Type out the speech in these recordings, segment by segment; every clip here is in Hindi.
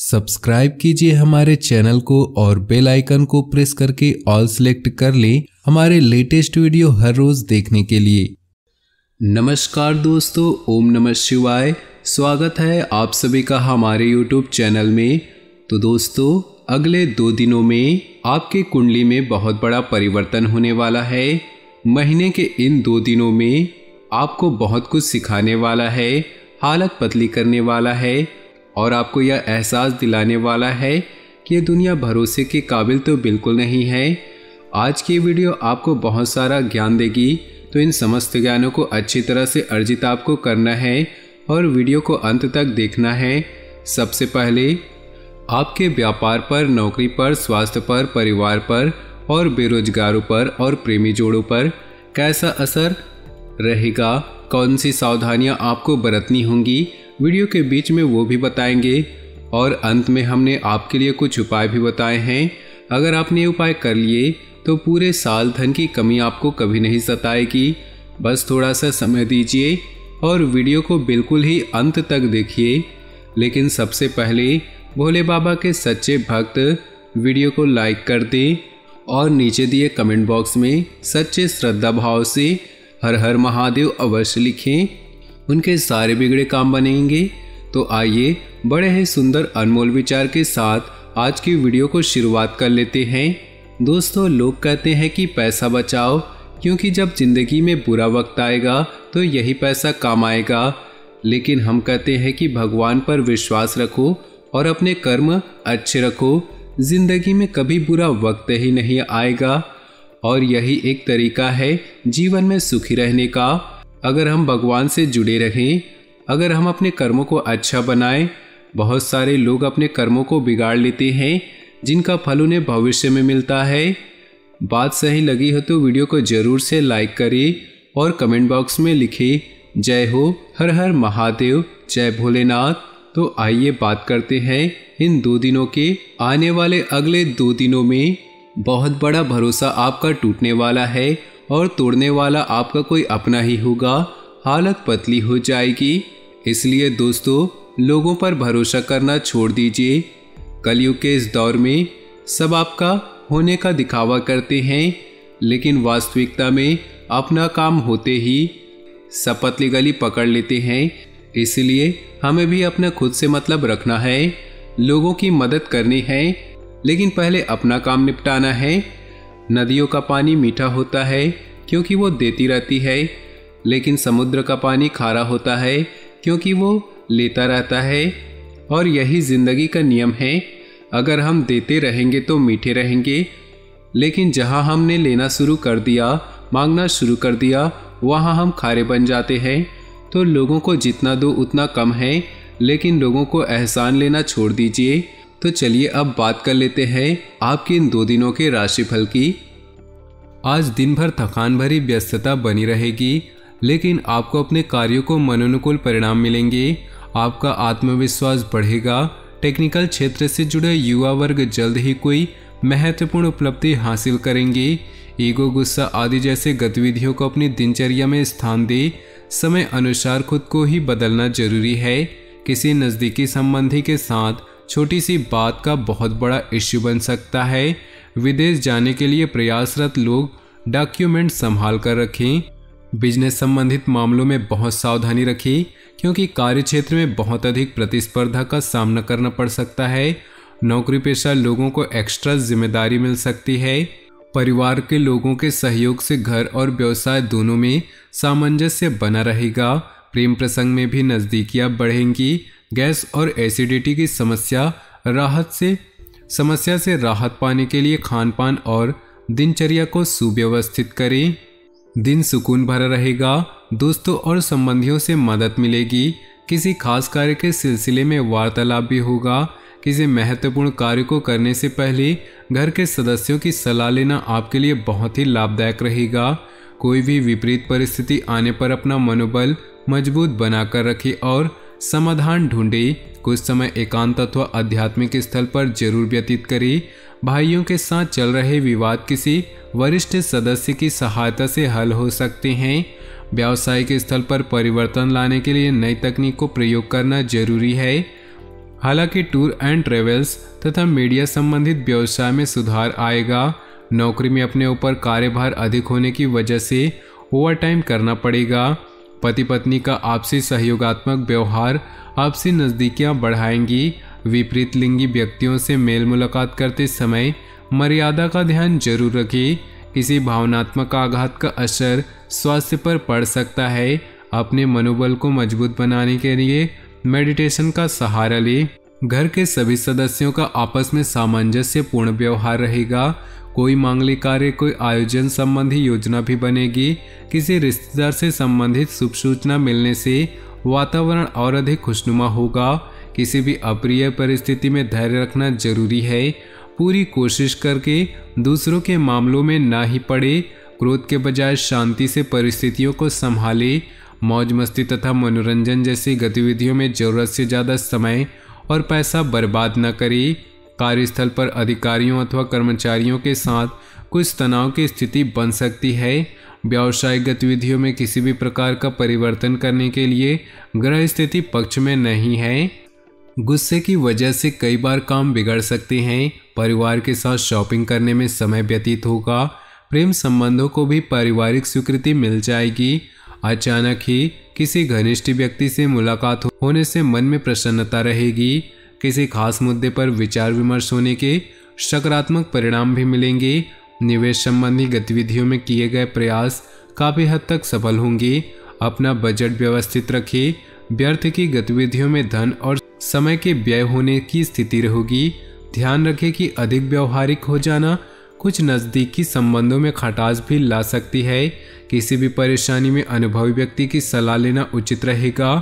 सब्सक्राइब कीजिए हमारे चैनल को और बेल आइकन को प्रेस करके ऑल सेलेक्ट कर लें हमारे लेटेस्ट वीडियो हर रोज देखने के लिए। नमस्कार दोस्तों, ओम नमः शिवाय। स्वागत है आप सभी का हमारे YouTube चैनल में। तो दोस्तों, अगले 2 दिनों में आपके कुंडली में बहुत बड़ा परिवर्तन होने वाला है। महीने के इन 2 दिनों में आपको बहुत कुछ सिखाने वाला है, हालत पतली करने वाला है और आपको यह एहसास दिलाने वाला है कि ये दुनिया भरोसे के काबिल तो बिल्कुल नहीं है। आज की वीडियो आपको बहुत सारा ज्ञान देगी, तो इन समस्त ज्ञानों को अच्छी तरह से अर्जित आपको करना है और वीडियो को अंत तक देखना है। सबसे पहले आपके व्यापार पर, नौकरी पर, स्वास्थ्य पर, परिवार पर और बेरोजगारों पर और प्रेमी जोड़ों पर कैसा असर रहेगा, कौन सी सावधानियां आपको बरतनी होंगी, वीडियो के बीच में वो भी बताएंगे। और अंत में हमने आपके लिए कुछ उपाय भी बताए हैं। अगर आपने ये उपाय कर लिए तो पूरे साल धन की कमी आपको कभी नहीं सताएगी। बस थोड़ा सा समय दीजिए और वीडियो को बिल्कुल ही अंत तक देखिए। लेकिन सबसे पहले भोले बाबा के सच्चे भक्त वीडियो को लाइक कर दें और नीचे दिए कमेंट बॉक्स में सच्चे श्रद्धा भाव से हर हर महादेव अवश्य लिखें, उनके सारे बिगड़े काम बनेंगे। तो आइए बड़े ही सुंदर अनमोल विचार के साथ आज की वीडियो को शुरुआत कर लेते हैं। दोस्तों, लोग कहते हैं कि पैसा बचाओ, क्योंकि जब जिंदगी में बुरा वक्त आएगा तो यही पैसा काम आएगा। लेकिन हम कहते हैं कि भगवान पर विश्वास रखो और अपने कर्म अच्छे रखो, जिंदगी में कभी बुरा वक्त ही नहीं आएगा। और यही एक तरीका है जीवन में सुखी रहने का। अगर हम भगवान से जुड़े रहें, अगर हम अपने कर्मों को अच्छा बनाएं। बहुत सारे लोग अपने कर्मों को बिगाड़ लेते हैं, जिनका फल उन्हें भविष्य में मिलता है। बात सही लगी हो तो वीडियो को जरूर से लाइक करें और कमेंट बॉक्स में लिखें जय हो, हर हर महादेव, जय भोलेनाथ। तो आइए बात करते हैं इन 2 दिनों के। आने वाले अगले 2 दिनों में बहुत बड़ा भरोसा आपका टूटने वाला है और तोड़ने वाला आपका कोई अपना ही होगा। हालत पतली हो जाएगी। इसलिए दोस्तों, लोगों पर भरोसा करना छोड़ दीजिए। कलयुग के इस दौर में सब आपका होने का दिखावा करते हैं, लेकिन वास्तविकता में अपना काम होते ही सब पतली गली पकड़ लेते हैं। इसलिए हमें भी अपना खुद से मतलब रखना है, लोगों की मदद करनी है, लेकिन पहले अपना काम निपटाना है। नदियों का पानी मीठा होता है क्योंकि वो देती रहती है, लेकिन समुद्र का पानी खारा होता है क्योंकि वो लेता रहता है। और यही जिंदगी का नियम है। अगर हम देते रहेंगे तो मीठे रहेंगे, लेकिन जहां हमने लेना शुरू कर दिया, मांगना शुरू कर दिया, वहां हम खारे बन जाते हैं। तो लोगों को जितना दो उतना कम है, लेकिन लोगों को एहसान लेना छोड़ दीजिए। तो चलिए अब बात कर लेते हैं आपके इन 2 दिनों के राशिफल की। आज दिन भर थकान भरी व्यस्तता बनी रहेगी, लेकिन आपको अपने कार्यों को मनोनुकूल परिणाम मिलेंगे। आपका आत्मविश्वास बढ़ेगा। टेक्निकल क्षेत्र से जुड़े युवा वर्ग जल्द ही कोई महत्वपूर्ण उपलब्धि हासिल करेंगे। ईगो, गुस्सा आदि जैसे गतिविधियों को अपनी दिनचर्या में स्थान दे। समय अनुसार खुद को ही बदलना जरूरी है। किसी नज़दीकी संबंधी के साथ छोटी सी बात का बहुत बड़ा इश्यू बन सकता है। विदेश जाने के लिए प्रयासरत लोग डॉक्यूमेंट संभाल कर रखें। बिजनेस संबंधित मामलों में बहुत सावधानी रखें, क्योंकि कार्य क्षेत्र में बहुत अधिक प्रतिस्पर्धा का सामना करना पड़ सकता है। नौकरी पेशा लोगों को एक्स्ट्रा जिम्मेदारी मिल सकती है। परिवार के लोगों के सहयोग से घर और व्यवसाय दोनों में सामंजस्य बना रहेगा। प्रेम प्रसंग में भी नज़दीकियां बढ़ेंगी। गैस और एसिडिटी की समस्या से राहत पाने के लिए खान पान और दिनचर्या को सुव्यवस्थित करें। दिन सुकून भरा रहेगा। दोस्तों और संबंधियों से मदद मिलेगी। किसी खास कार्य के सिलसिले में वार्तालाप भी होगा। किसी महत्वपूर्ण कार्य को करने से पहले घर के सदस्यों की सलाह लेना आपके लिए बहुत ही लाभदायक रहेगा। कोई भी विपरीत परिस्थिति आने पर अपना मनोबल मजबूत बनाकर रखें और समाधान ढूंढे। कुछ समय एकांत अथवा आध्यात्मिक स्थल पर जरूर व्यतीत करें। भाइयों के साथ चल रहे विवाद किसी वरिष्ठ सदस्य की सहायता से हल हो सकते हैं। व्यावसायिक स्थल पर परिवर्तन लाने के लिए नई तकनीक को प्रयोग करना जरूरी है। हालांकि टूर एंड ट्रेवल्स तथा मीडिया संबंधित व्यवसाय में सुधार आएगा। नौकरी में अपने ऊपर कार्यभार अधिक होने की वजह से ओवरटाइम करना पड़ेगा। पति पत्नी का आपसी सहयोगात्मक व्यवहार आपसी नज़दीकियां बढ़ाएंगी। विपरीत लिंगी व्यक्तियों से मेल मुलाकात करते समय मर्यादा का ध्यान जरूर रखें। किसी भावनात्मक आघात का असर स्वास्थ्य पर पड़ सकता है। अपने मनोबल को मजबूत बनाने के लिए मेडिटेशन का सहारा लें। घर के सभी सदस्यों का आपस में सामंजस्यपूर्ण व्यवहार रहेगा। कोई मांगलिक कार्य, कोई आयोजन संबंधी योजना भी बनेगी। किसी रिश्तेदार से संबंधित शुभ सूचना मिलने से वातावरण और अधिक खुशनुमा होगा। किसी भी अप्रिय परिस्थिति में धैर्य रखना जरूरी है। पूरी कोशिश करके दूसरों के मामलों में ना ही पड़े। क्रोध के बजाय शांति से परिस्थितियों को संभाले। मौज मस्ती तथा मनोरंजन जैसी गतिविधियों में जरूरत से ज़्यादा समय और पैसा बर्बाद न करें। कार्यस्थल पर अधिकारियों अथवा कर्मचारियों के साथ कुछ तनाव की स्थिति बन सकती है। व्यावसायिक गतिविधियों में किसी भी प्रकार का परिवर्तन करने के लिए ग्रह स्थिति पक्ष में नहीं है। गुस्से की वजह से कई बार काम बिगड़ सकते हैं। परिवार के साथ शॉपिंग करने में समय व्यतीत होगा। प्रेम संबंधों को भी पारिवारिक स्वीकृति मिल जाएगी। अचानक ही किसी घनिष्ठ व्यक्ति से मुलाकात होने से मन में प्रसन्नता रहेगी। किसी खास मुद्दे पर विचार विमर्श होने के सकारात्मक परिणाम भी मिलेंगे। निवेश संबंधी गतिविधियों में किए गए प्रयास काफ़ी हद तक सफल होंगे। अपना बजट व्यवस्थित रखें। व्यर्थ की गतिविधियों में धन और समय के व्यय होने की स्थिति रहेगी। ध्यान रखें कि अधिक व्यवहारिक हो जाना कुछ नज़दीकी संबंधों में खटास भी ला सकती है। किसी भी परेशानी में अनुभवी व्यक्ति की सलाह लेना उचित रहेगा।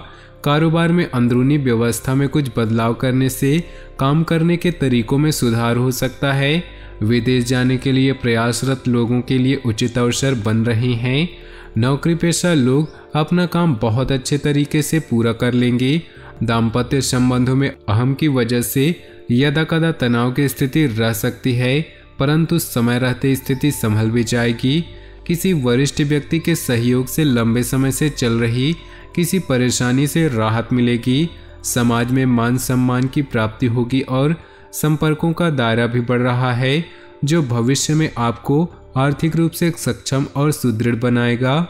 कारोबार में अंदरूनी व्यवस्था में कुछ बदलाव करने से काम करने के तरीकों में सुधार हो सकता है। विदेश जाने के लिए प्रयासरत लोगों के लिए उचित अवसर बन रहे हैं। नौकरी पेशा लोग अपना काम बहुत अच्छे तरीके से पूरा कर लेंगे। दाम्पत्य संबंधों में अहम की वजह से यदाकदा तनाव की स्थिति रह सकती है, परंतु समय रहते स्थिति संभल भी जाएगी। किसी वरिष्ठ व्यक्ति के सहयोग से लंबे समय से चल रही किसी परेशानी से राहत मिलेगी। समाज में मान सम्मान की प्राप्ति होगी और संपर्कों का दायरा भी बढ़ रहा है, जो भविष्य में आपको आर्थिक रूप से सक्षम और सुदृढ़ बनाएगा।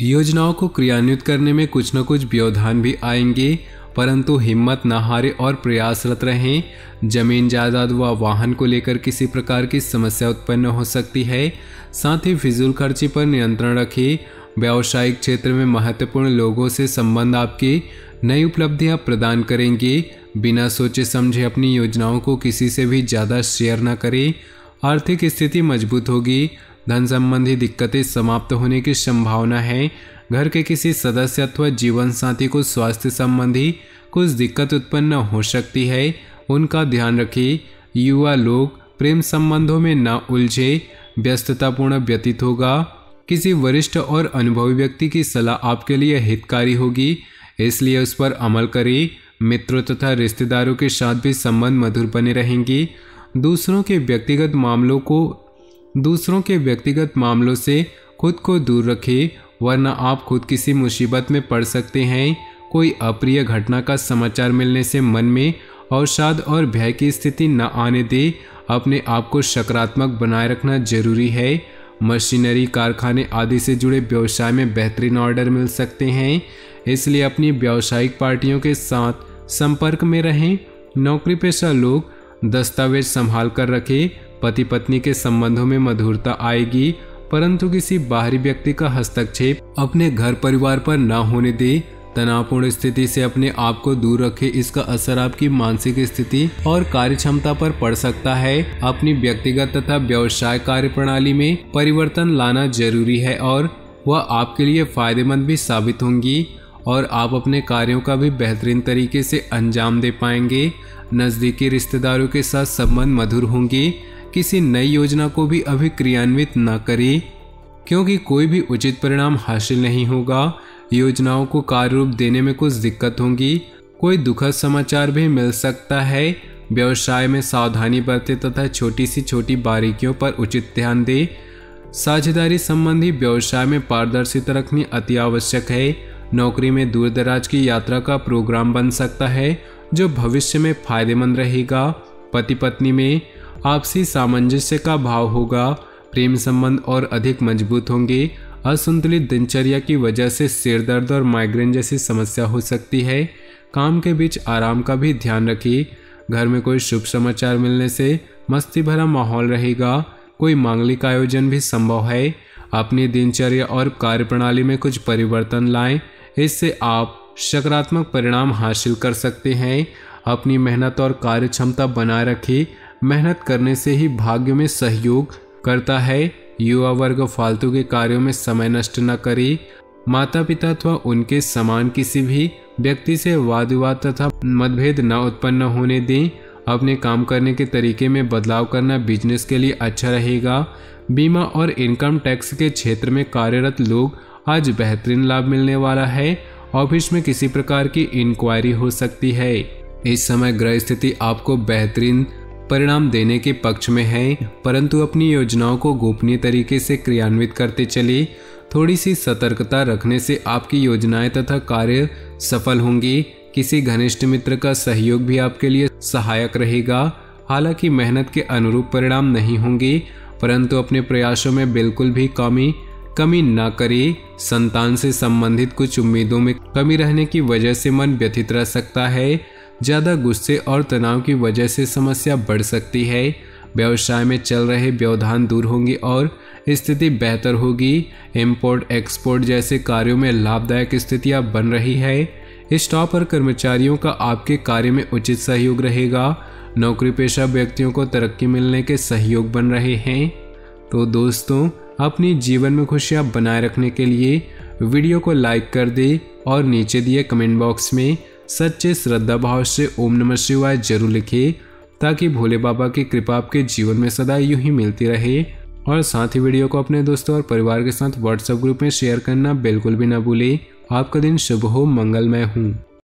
योजनाओं को क्रियान्वित करने में कुछ न कुछ व्यवधान भी आएंगे, परंतु हिम्मत न हारे और प्रयासरत रहें। जमीन जायदाद व वाहन को लेकर किसी प्रकार की समस्या उत्पन्न हो सकती है। साथ ही फिजूल खर्ची पर नियंत्रण रखें। व्यावसायिक क्षेत्र में महत्वपूर्ण लोगों से संबंध आपकी नई उपलब्धियां प्रदान करेंगे। बिना सोचे समझे अपनी योजनाओं को किसी से भी ज़्यादा शेयर न करें। आर्थिक स्थिति मजबूत होगी। धन संबंधी दिक्कतें समाप्त होने की संभावना है। घर के किसी सदस्य अथवा जीवन साथी को स्वास्थ्य संबंधी कुछ दिक्कत उत्पन्न हो सकती है, उनका ध्यान रखें। युवा लोग प्रेम संबंधों में न उलझे। व्यस्ततापूर्ण व्यतीत होगा। किसी वरिष्ठ और अनुभवी व्यक्ति की सलाह आपके लिए हितकारी होगी, इसलिए उस पर अमल करें। मित्रों तथा रिश्तेदारों के साथ भी संबंध मधुर बने रहेंगे। दूसरों के व्यक्तिगत मामलों से खुद को दूर रखें, वरना आप खुद किसी मुसीबत में पड़ सकते हैं। कोई अप्रिय घटना का समाचार मिलने से मन में अवसाद और भय की स्थिति न आने दे। अपने आप को सकारात्मक बनाए रखना जरूरी है। मशीनरी, कारखाने आदि से जुड़े व्यवसाय में बेहतरीन ऑर्डर मिल सकते हैं, इसलिए अपनी व्यावसायिक पार्टियों के साथ संपर्क में रहें। नौकरी पेशा लोग दस्तावेज संभाल कर रखें। पति पत्नी के संबंधों में मधुरता आएगी, परंतु किसी बाहरी व्यक्ति का हस्तक्षेप अपने घर परिवार पर न होने दे। तनावपूर्ण स्थिति से अपने आप को दूर रखें। इसका असर आपकी मानसिक स्थिति और कार्य क्षमता पर पड़ सकता है। अपनी व्यक्तिगत तथा व्यवसाय कार्य प्रणाली में परिवर्तन लाना जरूरी है और वह आपके लिए फायदेमंद भी साबित होंगी और आप अपने कार्यों का भी बेहतरीन तरीके से अंजाम दे पाएंगे। नज़दीकी रिश्तेदारों के साथ संबंध मधुर होंगे। किसी नई योजना को भी अभी क्रियान्वित न करें, क्योंकि कोई भी उचित परिणाम हासिल नहीं होगा। योजनाओं को कार्य रूप देने में कुछ दिक्कत होगी। कोई दुखद समाचार भी मिल सकता है। व्यवसाय में सावधानी बरतें तथा छोटी सी छोटी बारीकियों पर उचित ध्यान दें। साझेदारी संबंधी व्यवसाय में पारदर्शिता रखनी अति आवश्यक है। नौकरी में दूर दराज की यात्रा का प्रोग्राम बन सकता है, जो भविष्य में फायदेमंद रहेगा। पति पत्नी में आपसी सामंजस्य का भाव होगा। प्रेम संबंध और अधिक मजबूत होंगे। असंतुलित दिनचर्या की वजह से सिर दर्द और माइग्रेन जैसी समस्या हो सकती है। काम के बीच आराम का भी ध्यान रखिए। घर में कोई शुभ समाचार मिलने से मस्ती भरा माहौल रहेगा। कोई मांगलिक आयोजन भी संभव है। अपनी दिनचर्या और कार्यप्रणाली में कुछ परिवर्तन लाएं, इससे आप सकारात्मक परिणाम हासिल कर सकते हैं। अपनी मेहनत और कार्य क्षमता बनाए रखें। मेहनत करने से ही भाग्य में सहयोग करता है। युवा वर्ग फालतू के कार्यों में समय नष्ट न करे। माता पिता अथवा उनके समान किसी भी व्यक्ति से वाद विवाद तथा मतभेद न उत्पन्न होने दें। अपने काम करने के तरीके में बदलाव करना बिजनेस के लिए अच्छा रहेगा। बीमा और इनकम टैक्स के क्षेत्र में कार्यरत लोग आज बेहतरीन लाभ मिलने वाला है। ऑफिस में किसी प्रकार की इंक्वायरी हो सकती है। इस समय ग्रह स्थिति आपको बेहतरीन परिणाम देने के पक्ष में है, परंतु अपनी योजनाओं को गोपनीय तरीके से क्रियान्वित करते चले। थोड़ी सी सतर्कता रखने से आपकी योजनाएं तथा कार्य सफल होंगी। किसी घनिष्ठ मित्र का सहयोग भी आपके लिए सहायक रहेगा। हालांकि मेहनत के अनुरूप परिणाम नहीं होंगे, परंतु अपने प्रयासों में बिल्कुल भी कमी न करें। संतान से संबंधित कुछ उम्मीदों में कमी रहने की वजह से मन व्यथित रह सकता है। ज़्यादा गुस्से और तनाव की वजह से समस्या बढ़ सकती है। व्यवसाय में चल रहे व्यवधान दूर होंगे और स्थिति बेहतर होगी। इंपोर्ट एक्सपोर्ट जैसे कार्यों में लाभदायक स्थितियां बन रही है। स्टाफ और कर्मचारियों का आपके कार्य में उचित सहयोग रहेगा। नौकरी पेशा व्यक्तियों को तरक्की मिलने के सहयोग बन रहे हैं। तो दोस्तों, अपनी जीवन में खुशियां बनाए रखने के लिए वीडियो को लाइक कर दे और नीचे दिए कमेंट बॉक्स में सच्चे श्रद्धा भाव से ओम नमः शिवाय जरूर लिखें, ताकि भोले बाबा की कृपा आपके जीवन में सदा यूं ही मिलती रहे। और साथ ही वीडियो को अपने दोस्तों और परिवार के साथ व्हाट्सएप ग्रुप में शेयर करना बिल्कुल भी ना भूलें। आपका दिन शुभ हो, मंगलमय हो।